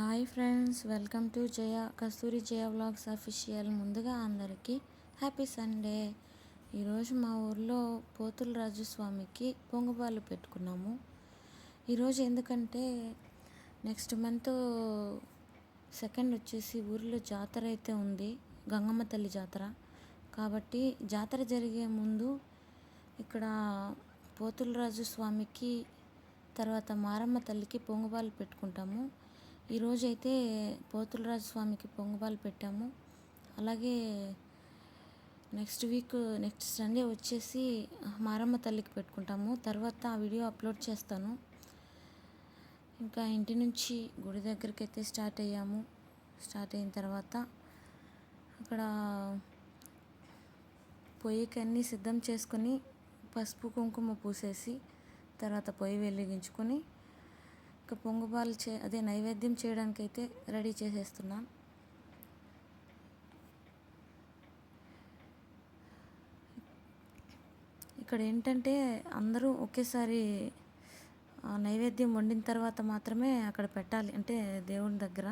Hi friends, welcome to Kasturi Jaya vlogs official. ముందుగా అందరికీ happy Sunday. ఈరోజు మా ఊర్లో పోతుల రాజు స్వామికి పొంగుపాలు పెట్టుకున్నాము. ఈరోజు ఎందుకంటే నెక్స్ట్ మంత్ 2 వచ్చేసి ఊరిలో జాతర అయితే ఉంది, గంగమ్మ తల్లి జాతర. కాబట్టి జాతర జరిగే ముందు ఇక్కడ పోతుల రాజు స్వామికి, తర్వాత మారమ్మ తల్లికి పొంగుపాలు పెట్టుకుంటాము. ఈరోజు అయితే పోతులరాజు స్వామికి పొంగుపాలు పెట్టాము. అలాగే నెక్స్ట్ సండే వచ్చేసి మారమ్మ తల్లికి పెట్టుకుంటాము. తర్వాత ఆ వీడియో అప్లోడ్ చేస్తాను. ఇంకా ఇంటి నుంచి గుడి దగ్గరికి అయితే స్టార్ట్ అయ్యాము. స్టార్ట్ అయిన తర్వాత అక్కడ పొయ్యికి అన్నీ సిద్ధం చేసుకొని పసుపు కుంకుమ పూసేసి తర్వాత పొయ్యి వెలిగించుకొని ఇంకా పొంగుపాలు నైవేద్యం చేయడానికి అయితే రెడీ చేసేస్తున్నాం. ఇక్కడ ఏంటంటే అందరూ ఒకేసారి నైవేద్యం వండిన తర్వాత మాత్రమే అక్కడ పెట్టాలి, అంటే దేవుని దగ్గర.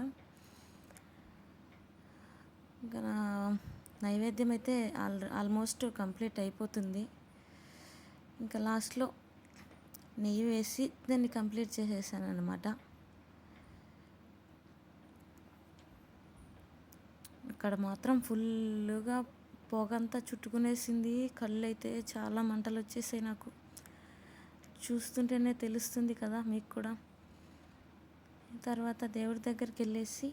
ఇంకా నైవేద్యం అయితే ఆల్మోస్ట్ కంప్లీట్ అయిపోతుంది. ఇంకా లాస్ట్లో నెయ్యి వేసి దాన్ని కంప్లీట్ చేసేసాను అనమాట. అక్కడ మాత్రం ఫుల్గా పొగంతా చుట్టుకునేసింది. కళ్ళు అయితే చాలా మంటలు వచ్చేసాయి నాకు. చూస్తుంటేనే తెలుస్తుంది కదా మీకు కూడా. తర్వాత దేవుడి దగ్గరికి వెళ్ళేసి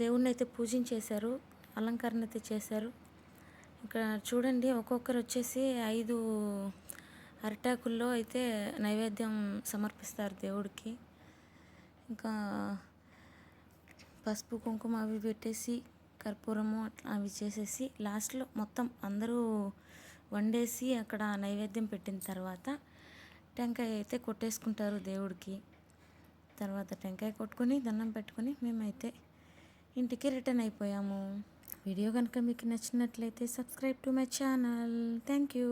దేవుడిని అయితే పూజించేశారు, అలంకరణ అయితే చేశారు. ఇక్కడ చూడండి, ఒక్కొక్కరు వచ్చేసి 5 అరిటాకుల్లో అయితే నైవేద్యం సమర్పిస్తారు దేవుడికి. ఇంకా పసుపు కుంకుమ అవి పెట్టేసి కర్పూరము అట్లా అవి చేసేసి లాస్ట్లో మొత్తం అందరూ వండేసి అక్కడ నైవేద్యం పెట్టిన తర్వాత టెంకాయ అయితే కొట్టేసుకుంటారు దేవుడికి. తర్వాత టెంకాయ కొట్టుకొని దండం పెట్టుకొని మేమైతే ఇంటికి రిటర్న్ అయిపోయాము. వీడియో కనుక మీకు నచ్చినట్లయితే subscribe to my channel. Thank you.